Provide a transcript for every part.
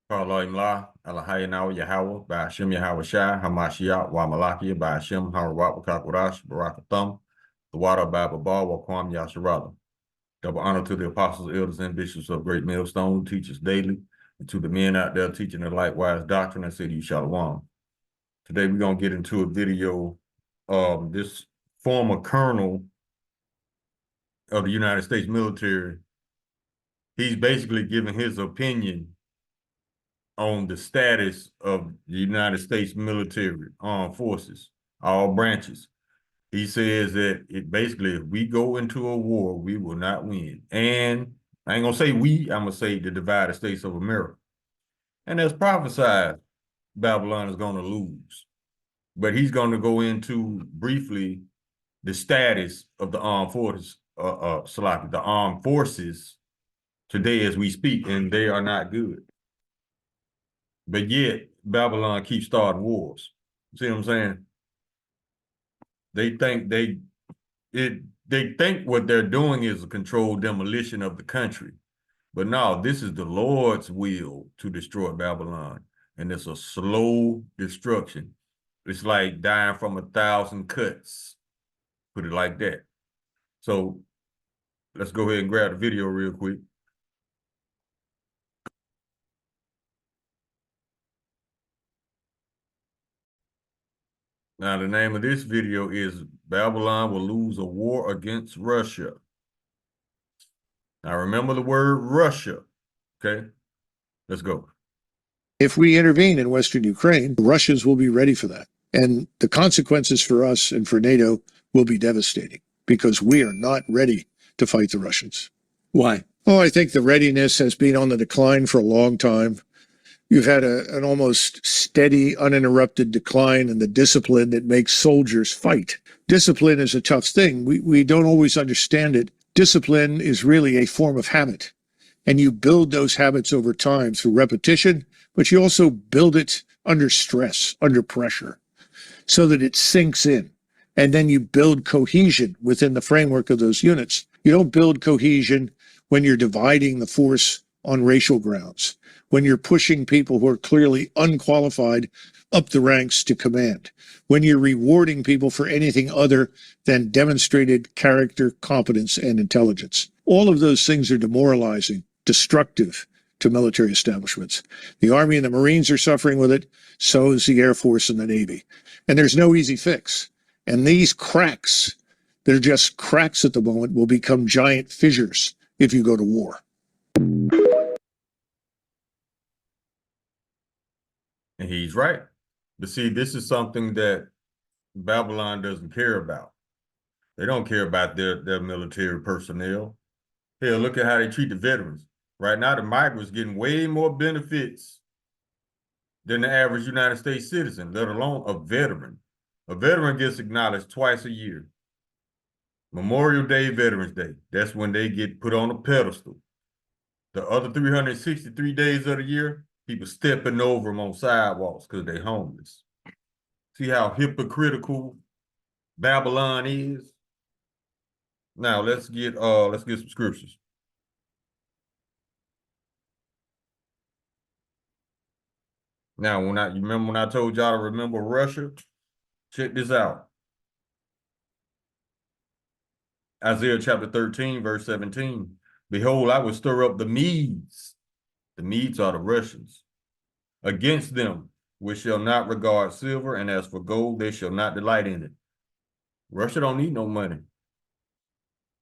Parlay Mla, Alahayanawa Yahweh, by Hashem Yahweh Shai, Hamashiach, Wamalakia, by Hashem, Harawat, Wakakurash, Barakathum, the water by Baba, Wakwam Yasharala. Double honor to the apostles, elders, and bishops of Great Millstone, who teach us daily, and to the men out there teaching the likewise doctrine and city Shalom. Today we're going to get into a video of this former colonel of the United States military. He's basically giving his opinion on the status of the United States military armed forces, all branches. He says that basically, if we go into a war, we will not win. And I ain't gonna say we, I'm gonna say the divided states of America. And as prophesied, Babylon is gonna lose. But he's gonna go into briefly the status of the armed forces, the armed forces today as we speak, and they are not good. But yet, Babylon keeps starting wars. See what I'm saying? They think they think what they're doing is a controlled demolition of the country. But no, this is the Lord's will to destroy Babylon. And it's a slow destruction. It's like dying from 1,000 cuts. Put it like that. So let's go ahead and grab the video real quick. Now, the name of this video is Babylon Will Lose a War Against Russia. Now, remember the word Russia, okay? Let's go. If we intervene in Western Ukraine, the Russians will be ready for that. And the consequences for us and for NATO will be devastating because we are not ready to fight the Russians. Why? Oh, I think the readiness has been on the decline for a long time. You've had an almost steady, uninterrupted decline in the discipline that makes soldiers fight. Discipline is a tough thing. We don't always understand it. Discipline is really a form of habit. And you build those habits over time through repetition, but you also build it under stress, under pressure, so that it sinks in. And then you build cohesion within the framework of those units. You don't build cohesion when you're dividing the force on racial grounds, when you're pushing people who are clearly unqualified up the ranks to command, when you're rewarding people for anything other than demonstrated character, competence, and intelligence. All of those things are demoralizing, destructive to military establishments. The Army and the Marines are suffering with it, so is the Air Force and the Navy. And there's no easy fix. And these cracks, they're just cracks at the moment, will become giant fissures if you go to war. And he's right. But see, this is something that Babylon doesn't care about. They don't care about their military personnel. Hell, look at how they treat the veterans. Right now, the migrants getting way more benefits than the average United States citizen, let alone a veteran. A veteran gets acknowledged twice a year. Memorial Day, Veterans Day. That's when they get put on a pedestal. The other 363 days of the year, people stepping over them on sidewalks because they're homeless. See how hypocritical Babylon is? Now let's get some scriptures. Now, you remember when I told y'all to remember Russia? Check this out. Isaiah chapter 13, verse 17. Behold, I will stir up the Medes. The Medes are the Russians. Against them, which shall not regard silver, and as for gold, they shall not delight in it. Russia don't need no money.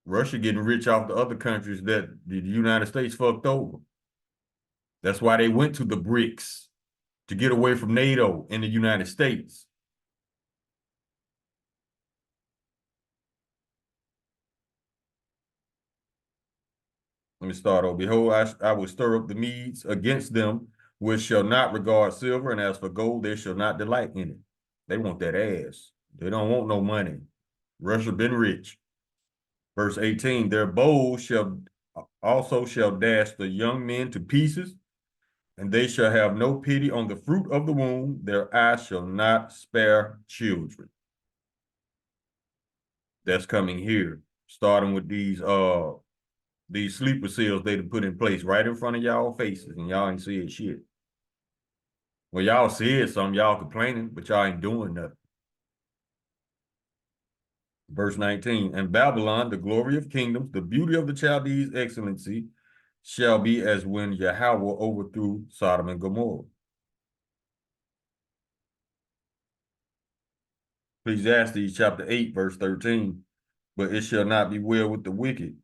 Russia getting rich off the other countries that the United States fucked over. That's why they went to the BRICS, to get away from NATO in the United States. Let me start over. Behold, I will stir up the Medes against them, which shall not regard silver, and as for gold, they shall not delight in it. They want that ass. They don't want no money. Russia been rich. Verse 18, their bows shall dash the young men to pieces, and they shall have no pity on the fruit of the womb. Their eyes shall not spare children. That's coming here, starting with these sleeper cells they put in place right in front of y'all faces, and y'all ain't seeing shit. Well, y'all said something, y'all complaining, but y'all ain't doing nothing. Verse 19, and Babylon, the glory of kingdoms, the beauty of the Chaldees' excellency, shall be as when Yahweh overthrew Sodom and Gomorrah. Ecclesiastes chapter 8, verse 13, but it shall not be well with the wicked,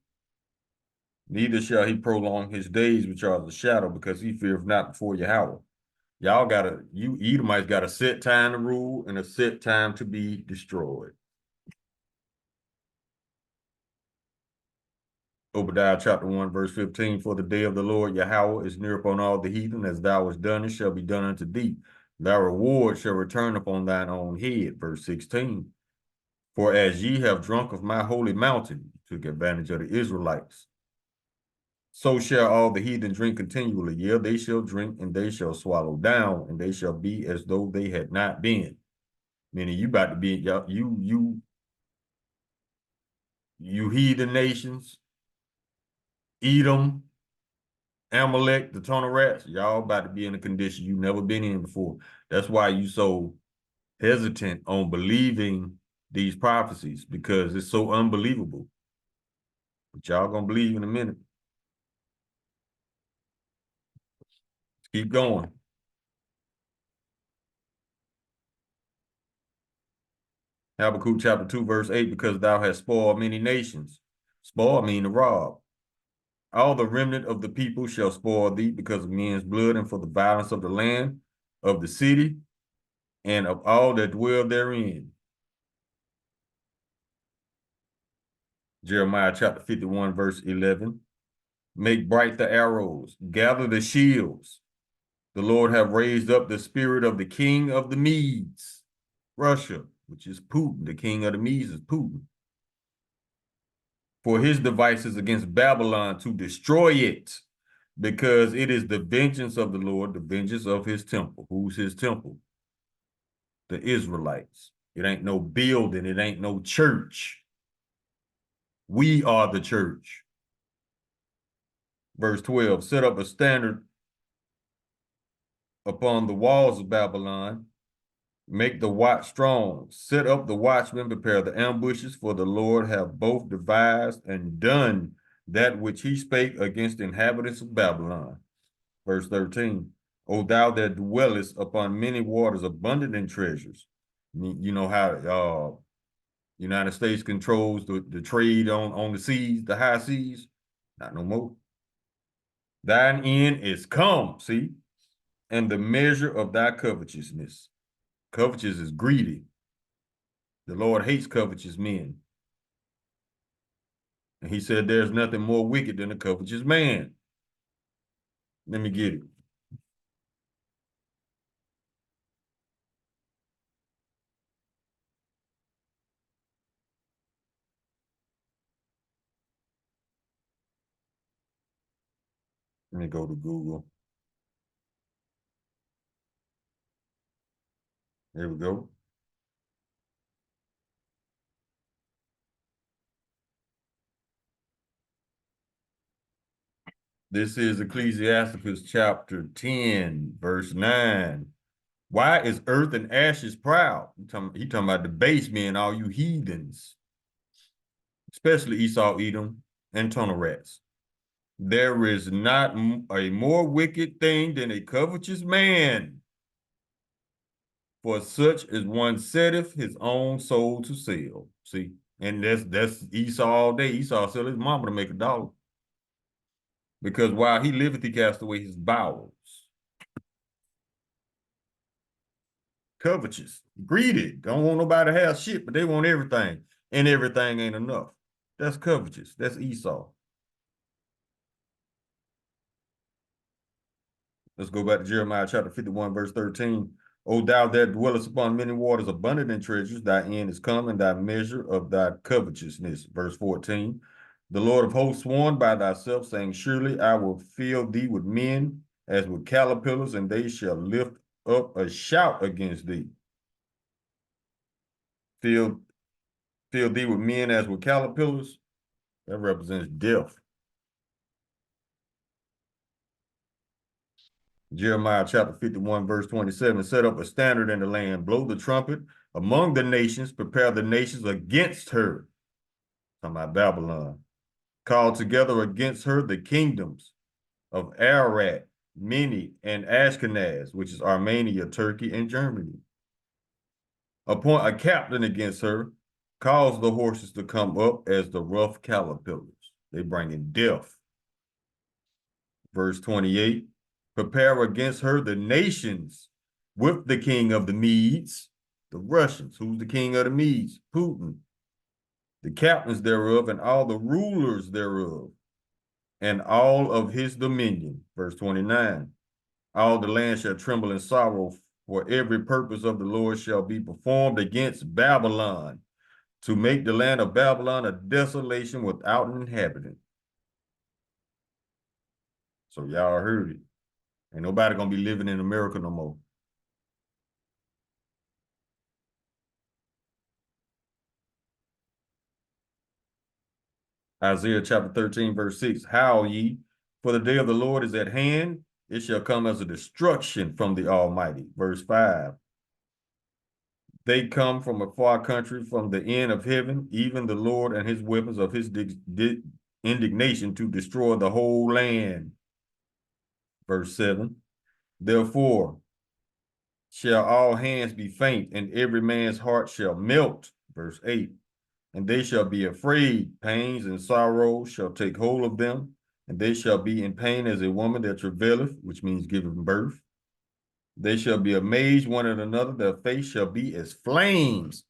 neither shall he prolong his days, which are the shadow, because he feareth not before Yahweh. Y'all gotta, you Edomites got a set time to rule and a set time to be destroyed. Obadiah chapter 1, verse 15, for the day of the Lord Yahweh is near upon all the heathen, as thou hast done, it shall be done unto thee. Thy reward shall return upon thine own head. Verse 16, for as ye have drunk of my holy mountain, took advantage of the Israelites, so shall all the heathen drink continually. Yeah, they shall drink and they shall swallow down, and they shall be as though they had not been. Meaning you about to be, you heathen nations, Edom, Amalek, the ton of rats, y'all about to be in a condition you never been in before. That's why you so hesitant on believing these prophecies, because it's so unbelievable. But y'all gonna believe in a minute. Keep going. Habakkuk chapter 2, verse 8, because thou hast spoiled many nations. Spoil mean to rob. All the remnant of the people shall spoil thee because of men's blood and for the violence of the land, of the city, and of all that dwell therein. Jeremiah chapter 51, verse 11. Make bright the arrows, gather the shields. The Lord have raised up the spirit of the king of the Medes, Russia, which is Putin. The king of the Medes is Putin. For his devices against Babylon to destroy it, because it is the vengeance of the Lord, the vengeance of his temple. Who's his temple? The Israelites. It ain't no building. It ain't no church. We are the church. Verse 12, set up a standard upon the walls of Babylon, make the watch strong, set up the watchmen, prepare the ambushes, for the Lord have both devised and done that which he spake against the inhabitants of Babylon. Verse 13, O thou that dwellest upon many waters, abundant in treasures. You know how United States controls the trade on the seas, the high seas? Not no more. Thine end is come, see? And the measure of thy covetousness. Covetous is greedy. The Lord hates covetous men. And he said there's nothing more wicked than a covetous man. Let me get it. Let me go to Google. There we go. This is Ecclesiasticus chapter 10, verse 9. Why is earth and ashes proud? He talking about the base men, all you heathens, especially Esau, Edom, and tunnel rats. There is not a more wicked thing than a covetous man, for such as one setteth his own soul to sell. See, and that's Esau all day. Esau sell his mama to make $1. Because while he liveth, he cast away his bowels. Covetous, greedy, don't want nobody to have shit, but they want everything, and everything ain't enough. That's covetous. That's Esau. Let's go back to Jeremiah chapter 51, verse 13. O thou that dwellest upon many waters, abundant in treasures, thy end is come, and thy measure of thy covetousness. Verse 14. The Lord of hosts sworn by thyself, saying, surely I will fill thee with men as with caterpillars, and they shall lift up a shout against thee. Fill thee with men as with caterpillars. That represents death. Jeremiah chapter 51, verse 27, set up a standard in the land, blow the trumpet among the nations, prepare the nations against her. Talking about Babylon. Call together against her the kingdoms of Ararat, Mini, and Ashkenaz, which is Armenia, Turkey, and Germany. Appoint a captain against her, cause the horses to come up as the rough caterpillars. They bring in death. Verse 28, prepare against her the nations with the king of the Medes, the Russians. Who's the king of the Medes? Putin. The captains thereof and all the rulers thereof and all of his dominion. Verse 29, all the land shall tremble in sorrow, for every purpose of the Lord shall be performed against Babylon, to make the land of Babylon a desolation without an inhabitant. So y'all heard it. Ain't nobody gonna be living in America no more. Isaiah chapter 13, verse 6, howl ye, for the day of the Lord is at hand. It shall come as a destruction from the Almighty. Verse 5, they come from a far country, from the end of heaven, even the Lord and his weapons of his indignation to destroy the whole land. Verse 7, therefore shall all hands be faint, and every man's heart shall melt. Verse 8, and they shall be afraid, pains and sorrows shall take hold of them, and they shall be in pain as a woman that travaileth, which means giving birth. They shall be amazed one at another, their face shall be as flames.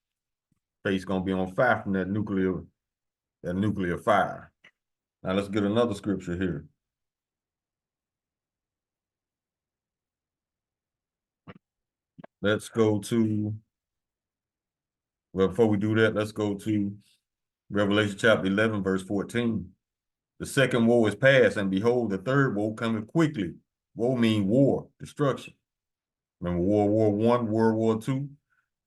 Face gonna be on fire from that nuclear fire. Now let's get another scripture here. Let's go to, well, before we do that, let's go to Revelation chapter 11, verse 14. The second woe is past, and behold, the third woe cometh quickly. Woe mean war, destruction. Remember World War I, World War II?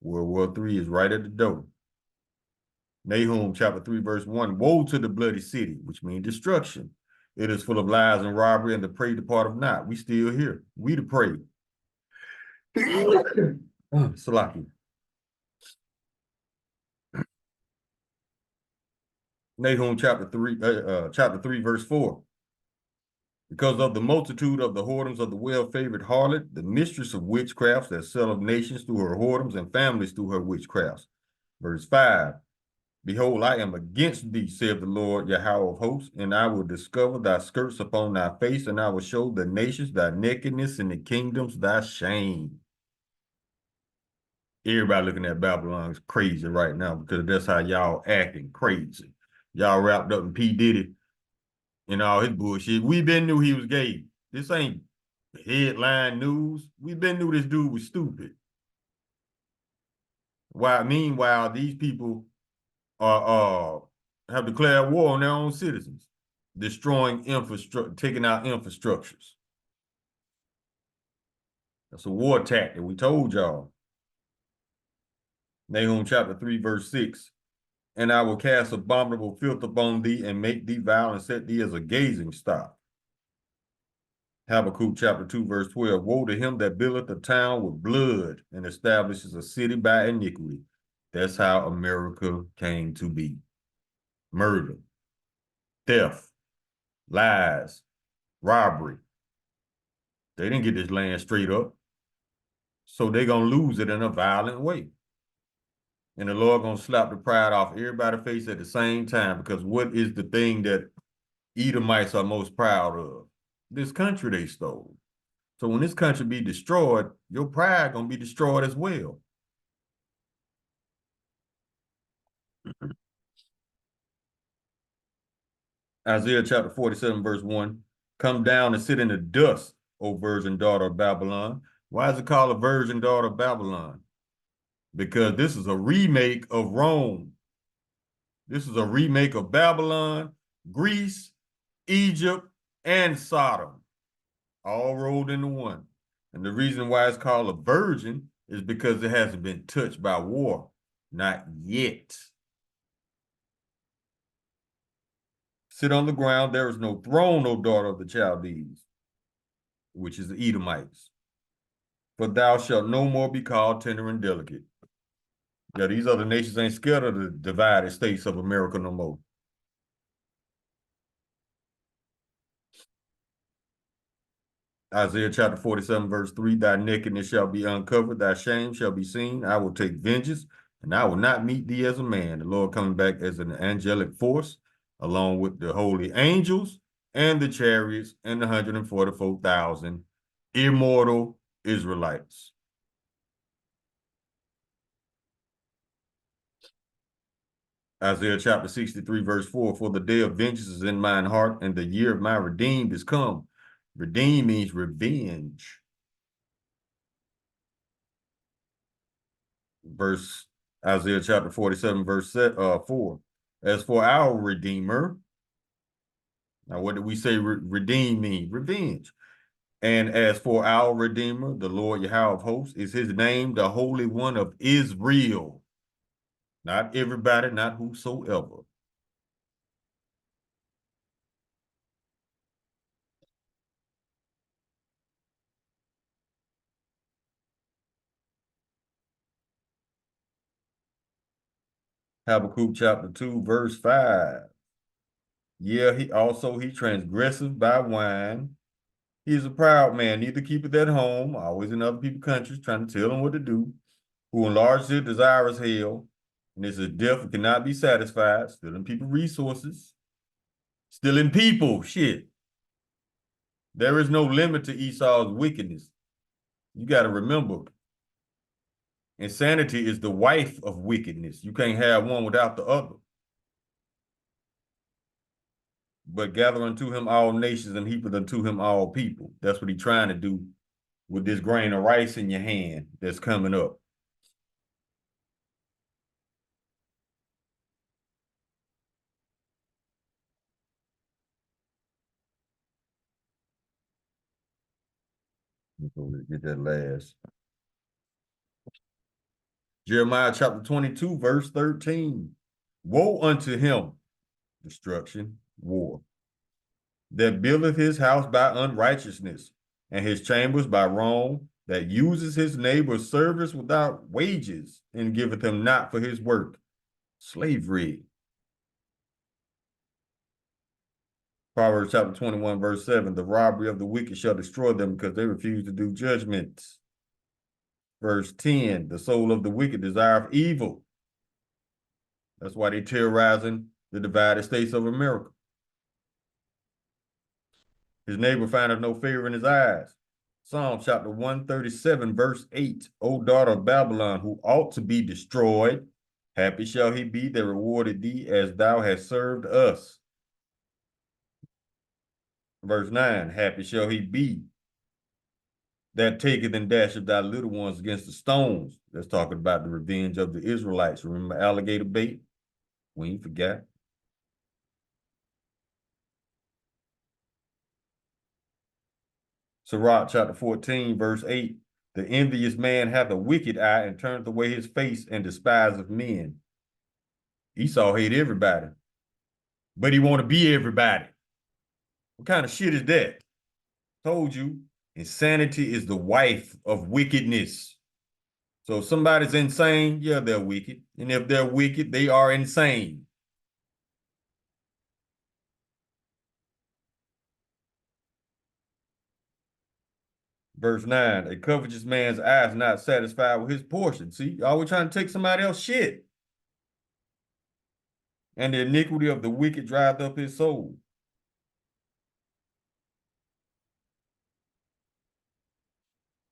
World War III is right at the door. Nahum chapter 3, verse 1, woe to the bloody city, which means destruction. It is full of lies and robbery, and the prey departeth not. We still here. We the prey. Salaki. Nahum chapter 3, verse 4. Because of the multitude of the whoredoms of the well-favored harlot, the mistress of witchcrafts that selleth nations through her whoredoms and families through her witchcrafts. Verse 5. Behold, I am against thee, saith the Lord Yahweh of hosts, and I will discover thy skirts upon thy face, and I will show the nations thy nakedness and the kingdoms thy shame. Everybody looking at Babylon is crazy right now because that's how y'all acting crazy. Y'all wrapped up in P. Diddy and all his bullshit. We been knew he was gay. This ain't headline news. We been knew this dude was stupid. Meanwhile, these people are have declared war on their own citizens, destroying infrastructure, taking out infrastructures. That's a war tactic. We told y'all. Nahum chapter 3, verse 6. And I will cast abominable filth upon thee and make thee vile and set thee as a gazing stock. Habakkuk chapter 2, verse 12. Woe to him that buildeth a town with blood and establishes a city by iniquity. That's how America came to be. Murder, theft, lies, robbery. They didn't get this land straight up. So they're going to lose it in a violent way. And the Lord going to slap the pride off everybody's face at the same time, because what is the thing that Edomites are most proud of? This country they stole. So when this country be destroyed, your pride going to be destroyed as well. Isaiah chapter 47, verse 1. Come down and sit in the dust, O virgin daughter of Babylon. Why is it called a virgin daughter of Babylon? Because this is a remake of Rome. This is a remake of Babylon, Greece, Egypt, and Sodom, all rolled into one. And the reason why it's called a virgin is because it hasn't been touched by war. Not yet. Sit on the ground. There is no throne, O daughter of the Chaldees. which is the Edomites. For thou shalt no more be called tender and delicate. Yeah, these other nations ain't scared of the divided states of America no more. Isaiah chapter 47, verse 3, thy nakedness shall be uncovered, thy shame shall be seen. I will take vengeance, and I will not meet thee as a man. The Lord coming back as an angelic force, along with the holy angels and the chariots and the 144,000 immortal Israelites. Isaiah chapter 63, verse 4, for the day of vengeance is in mine heart, and the year of my redeemed is come. Redeem means revenge. Verse Isaiah chapter 47, verse 4. As for our Redeemer, now what did we say redeem mean? Revenge. And as for our Redeemer, the Lord Yahweh of hosts is his name, the Holy One of Israel. Not everybody, not whosoever. Habakkuk chapter 2, verse 5. Yeah, he transgresseth by wine. He is a proud man, neither keepeth at home, always in other people's countries, trying to tell him what to do, who enlarges his desirous hell, and is a death and cannot be satisfied, stealing people resources, stealing people, shit. There is no limit to Esau's wickedness. You got to remember, insanity is the wife of wickedness. You can't have one without the other. But gather unto him all nations and heapeth unto him all people. That's what he's trying to do with this grain of rice in your hand that's coming up. Let's get that last. Jeremiah chapter 22, verse 13. Woe unto him, destruction, war, that buildeth his house by unrighteousness, and his chambers by wrong, that uses his neighbor's service without wages, and giveth him not for his work. Slavery. Proverbs chapter 21, verse 7. The robbery of the wicked shall destroy them because they refuse to do judgments. Verse 10. The soul of the wicked desireth evil. That's why they're terrorizing the divided states of America. His neighbor findeth no favor in his eyes. Psalm chapter 137, verse 8. O daughter of Babylon, who ought to be destroyed, happy shall he be that rewarded thee as thou hast served us. Verse 9, happy shall he be that taketh and dasheth thy little ones against the stones. That's talking about the revenge of the Israelites. Remember alligator bait? We ain't forgot. Sirach chapter 14, verse 8. The envious man hath a wicked eye and turneth away his face and despiseth men. Esau hate everybody, but he want to be everybody. What kind of shit is that? Told you, insanity is the wife of wickedness. So if somebody's insane, yeah, they're wicked. And if they're wicked, they are insane. Verse 9, a covetous man's eye is not satisfied with his portion. See, always trying to take somebody else's shit. And the iniquity of the wicked drieth up his soul.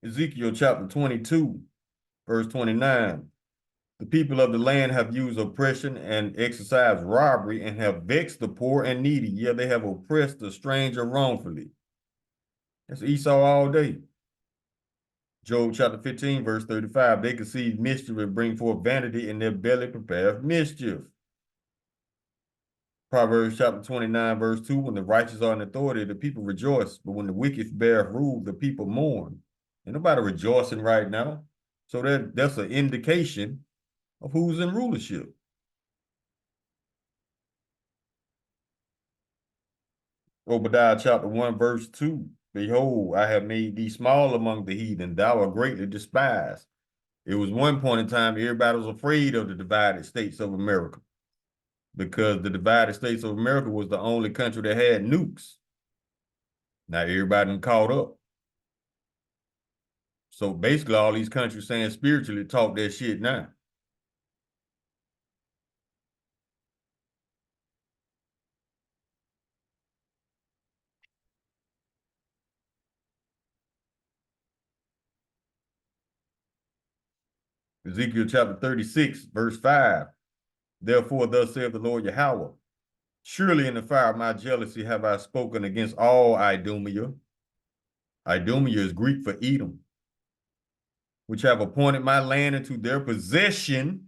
Ezekiel chapter 22, verse 29. The people of the land have used oppression and exercised robbery and have vexed the poor and needy. Yeah, they have oppressed the stranger wrongfully. That's Esau all day. Job chapter 15, verse 35. They conceive mischief and bring forth vanity, and their belly prepareth mischief. Proverbs chapter 29, verse 2. When the righteous are in authority, the people rejoice. But when the wicked bear rule, the people mourn. Ain't nobody rejoicing right now. So that's an indication of who's in rulership. Obadiah chapter 1, verse 2. Behold, I have made thee small among the heathen, thou art greatly despised. It was one point in time everybody was afraid of the divided states of America because the divided states of America was the only country that had nukes. Now everybody done caught up. So basically all these countries saying spiritually talk that shit now. Ezekiel chapter 36, verse 5. Therefore, thus saith the Lord Yahweh, surely in the fire of my jealousy have I spoken against all Idumea. Idumea is Greek for Edom, which have appointed my land into their possession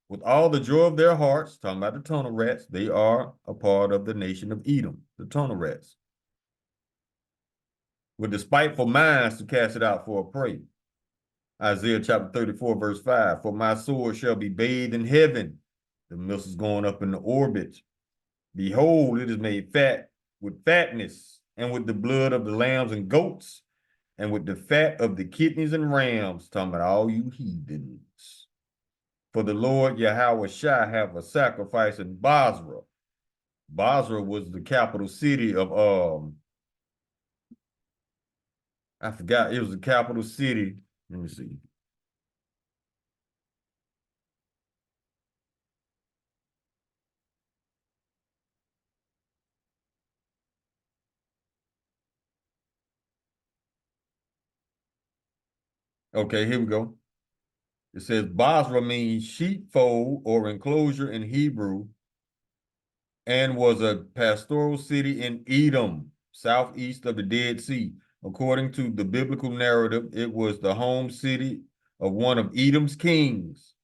with all the joy of their hearts. Talking about the tunnel rats. They are a part of the nation of Edom, the tunnel rats. With the spiteful minds to cast it out for a prey. Isaiah chapter 34, verse 5. For my sword shall be bathed in heaven. The missiles going up in the orbit. Behold, it is made fat with fatness, and with the blood of the lambs and goats, and with the fat of the kidneys and rams. Talking about all you heathens. For the Lord Yahweh Shai have a sacrifice in Basra. Basra was the capital city of I forgot, it was the capital city. Let me see. Okay, here we go. It says Basra means sheepfold or enclosure in Hebrew, and was a pastoral city in Edom, southeast of the Dead Sea. According to the biblical narrative, it was the home city of one of Edom's kings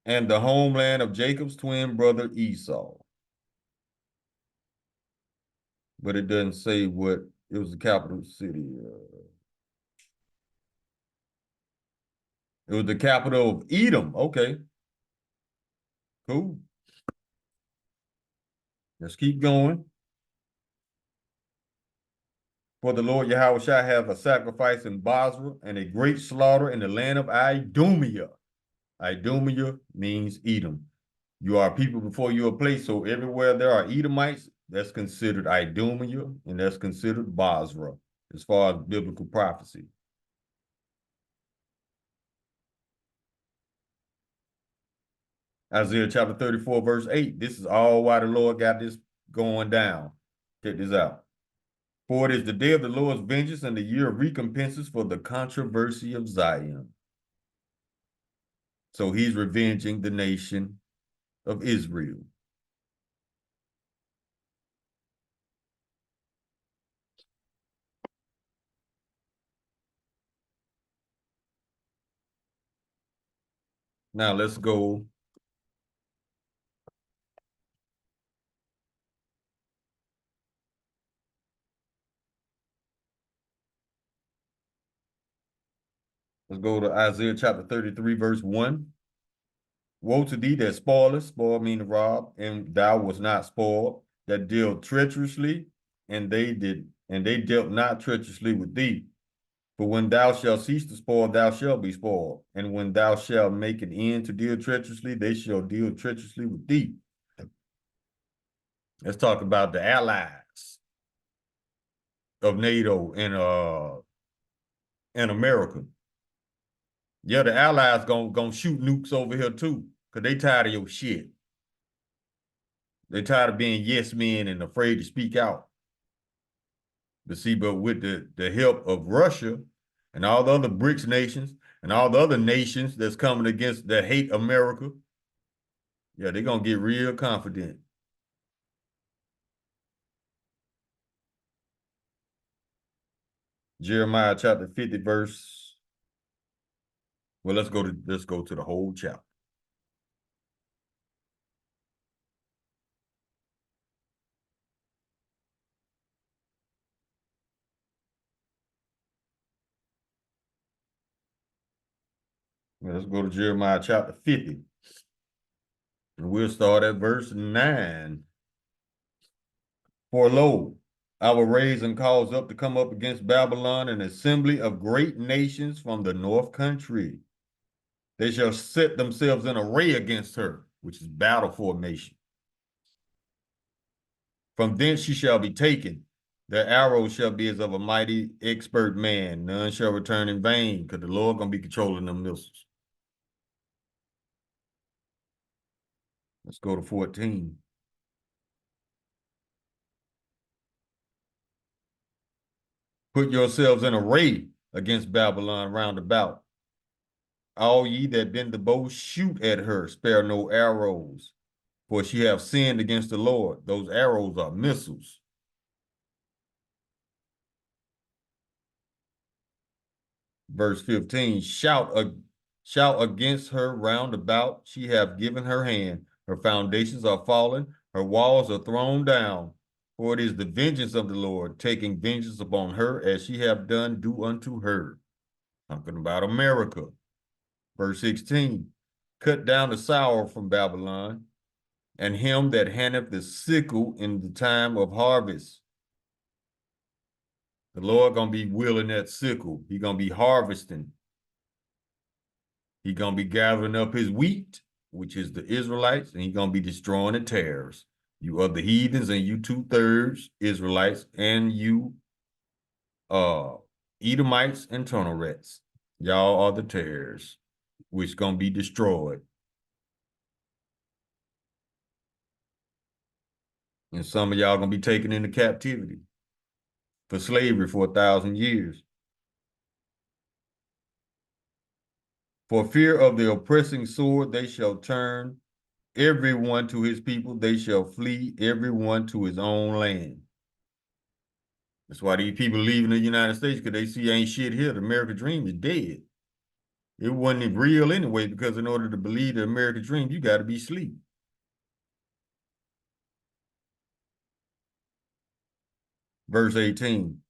and the homeland of Jacob's twin brother Esau. But it doesn't say what, it was the capital city. It was the capital of Edom. Okay, cool. Let's keep going. For the Lord Yahweh shall have a sacrifice in Basra and a great slaughter in the land of Idumea. Idumea means Edom. You are people before you are place. So everywhere there are Edomites, that's considered Idumea, and that's considered Basra, as far as biblical prophecy. Isaiah chapter 34, verse 8. This is all why the Lord got this going down. Check this out. For it is the day of the Lord's vengeance and the year of recompenses for the controversy of Zion. So he's revenging the nation of Israel. Now let's go. Let's go to Isaiah chapter 33, verse 1. Woe to thee that spoilest, spoil mean to rob, and thou was not spoiled, that dealt treacherously, and they dealt not treacherously with thee. For when thou shalt cease to spoil, thou shalt be spoiled. And when thou shalt make an end to deal treacherously, they shall deal treacherously with thee. Let's talk about the allies of NATO and America. Yeah, the allies gonna shoot nukes over here too, because they tired of your shit. They tired of being yes men and afraid to speak out. But see, but with the help of Russia and all the other BRICS nations and all the other nations that's coming against that hate America, yeah, they're gonna get real confident. Jeremiah chapter 50, verse. Well, let's go to the whole chapter. Let's go to Jeremiah chapter 50. And we'll start at verse 9. For lo, I will raise and cause up to come up against Babylon an assembly of great nations from the north country. They shall set themselves in array against her, which is battle formation. From thence she shall be taken. Their arrows shall be as of a mighty expert man. None shall return in vain, because the Lord gonna be controlling them missiles. Let's go to 14. Put yourselves in array against Babylon round about. All ye that bend the bow, shoot at her, spare no arrows, for she hath sinned against the Lord. Those arrows are missiles. Verse 15, shout against her round about. She hath given her hand. Her foundations are fallen. Her walls are thrown down. For it is the vengeance of the Lord, taking vengeance upon her as she hath done, do unto her. Talking about Amerikkka. Verse 16, cut down the sour from Babylon, and him that handleth the sickle in the time of harvest. The Lord gonna be wielding that sickle. He gonna be harvesting. He gonna be gathering up his wheat, which is the Israelites, and he gonna be destroying the tares. You are the heathens, and you 2/3 Israelites, and you Edomites and Tonerets. Y'all are the tares, which gonna be destroyed. And some of y'all gonna be taken into captivity for slavery for 1,000 years. For fear of the oppressing sword, they shall turn everyone to his people. They shall flee everyone to his own land. That's why these people leaving the United States, because they see ain't shit here. The American dream is dead. It wasn't real anyway, because in order to believe the American dream, you got to be asleep. Verse 18,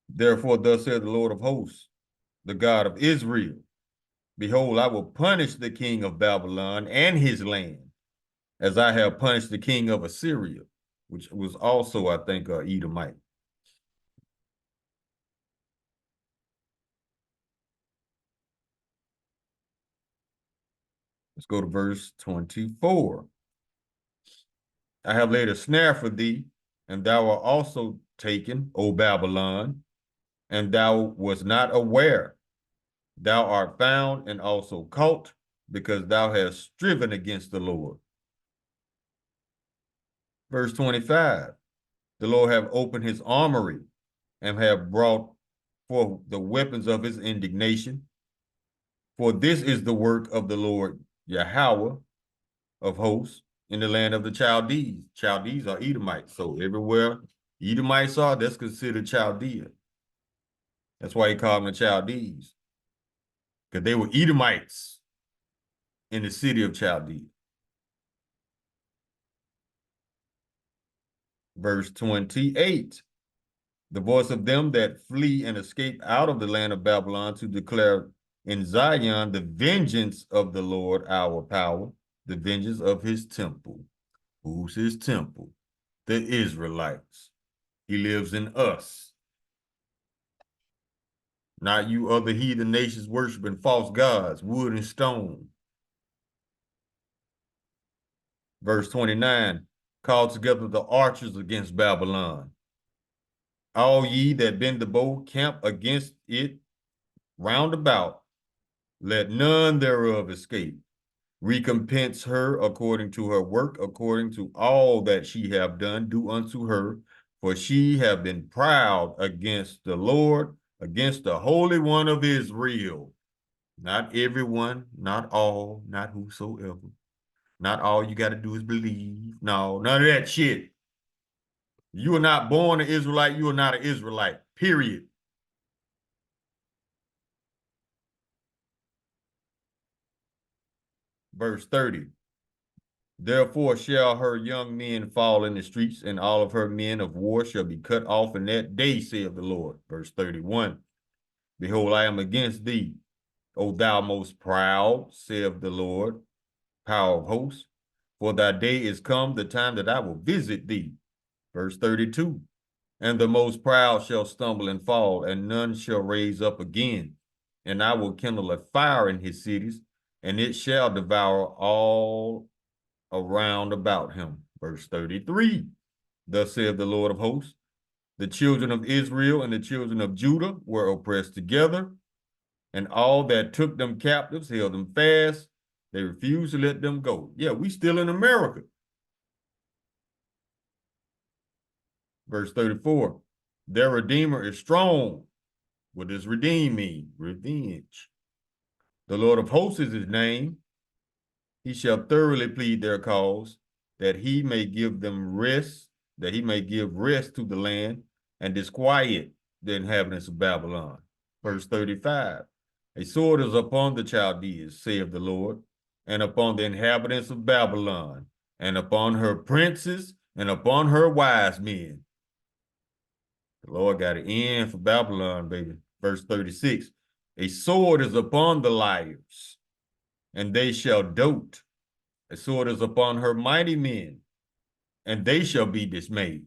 therefore thus saith the Lord of hosts, the God of Israel, behold, I will punish the king of Babylon and his land, as I have punished the king of Assyria, which was also, I think, Edomite. Let's go to verse 24. I have laid a snare for thee, and thou art also taken, O Babylon, and thou wast not aware. Thou art found and also caught, because thou hast striven against the Lord. Verse 25, the Lord have opened his armory and have brought forth the weapons of his indignation. For this is the work of the Lord Yahweh of hosts in the land of the Chaldees. Chaldees are Edomites, so everywhere Edomites are, that's considered Chaldea. That's why he called them the Chaldees, because they were Edomites in the city of Chaldea. Verse 28, the voice of them that flee and escape out of the land of Babylon to declare in Zion the vengeance of the Lord our power, the vengeance of his temple. Who's his temple? The Israelites. He lives in us. Not you other heathen nations worshiping false gods, wood and stone. Verse 29, call together the archers against Babylon. All ye that bend the bow, camp against it round about. Let none thereof escape. Recompense her according to her work, according to all that she have done, do unto her. For she have been proud against the Lord, against the Holy One of Israel. Not everyone, not all, not whosoever. Not all you got to do is believe. No, none of that shit. You are not born an Israelite. You are not an Israelite, period. Verse 30. Therefore shall her young men fall in the streets, and all of her men of war shall be cut off in that day, saith the Lord. Verse 31. Behold, I am against thee, O thou most proud, saith the Lord, power of hosts. For thy day is come, the time that I will visit thee, Verse 32. And the most proud shall stumble and fall, and none shall raise up again. And I will kindle a fire in his cities, and it shall devour all around about him. Verse 33. Thus saith the Lord of hosts, the children of Israel and the children of Judah were oppressed together, and all that took them captives held them fast. They refused to let them go. Yeah, we still in America. Verse 34. Their Redeemer is strong. What does redeem mean? Revenge. The Lord of hosts is his name. He shall thoroughly plead their cause, that he may give them rest, that he may give rest to the land and disquiet the inhabitants of Babylon. Verse 35. A sword is upon the Chaldeans, saith the Lord, and upon the inhabitants of Babylon, and upon her princes, and upon her wise men. The Lord got an end for Babylon, baby. Verse 36. A sword is upon the liars, and they shall dote. A sword is upon her mighty men, and they shall be dismayed.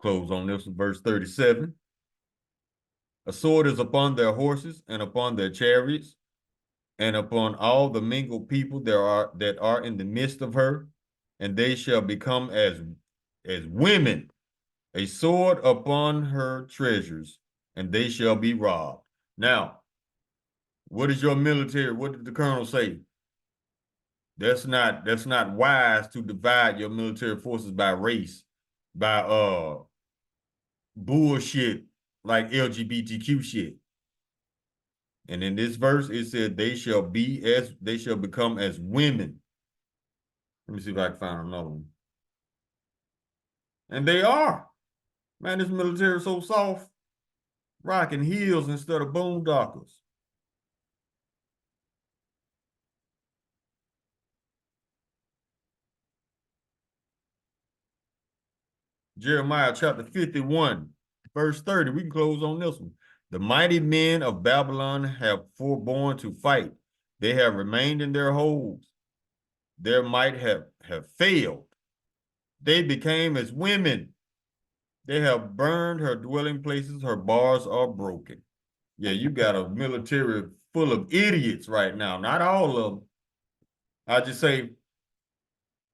Close on this, verse 37. A sword is upon their horses and upon their chariots, and upon all the mingled people that are in the midst of her, and they shall become as women. A sword upon her treasures, and they shall be robbed. Now, what is your military? What did the colonel say? That's not wise to divide your military forces by race, by bullshit like LGBTQ shit. And in this verse, it said they shall become as women. Let me see if I can find another one. And they are. Man, this military is so soft. Rocking heels instead of boondockers. Jeremiah chapter 51, verse 30. We can close on this one. The mighty men of Babylon have forborne to fight. They have remained in their holes. Their might have failed. They became as women. They have burned her dwelling places. Her bars are broken. Yeah, you got a military full of idiots right now. Not all of them. I just say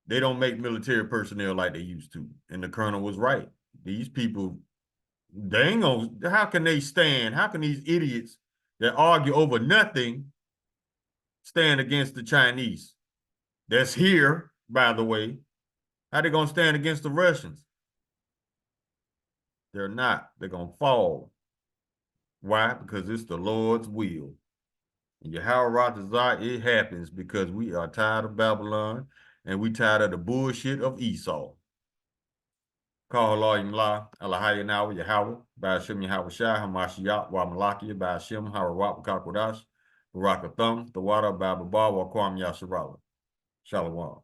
they don't make military personnel like they used to. And the colonel was right. These people, they ain't gonna, how can they stand? How can these idiots that argue over nothing stand against the Chinese? That's here, by the way. How they gonna stand against the Russians? They're not. They're gonna fall. Why? Because it's the Lord's will. And Yahweh, it happens because we are tired of Babylon and we tired of the bullshit of Esau. Call Allah Alahaya Nawa Yahweh, by Hashem Yahweh Shai, Hamashiach, Wa Malakia, by Hashem, Harawat, Kakwadash, Barakathum, the water, by Baba, Wa Kwam Yasharala. Shalom.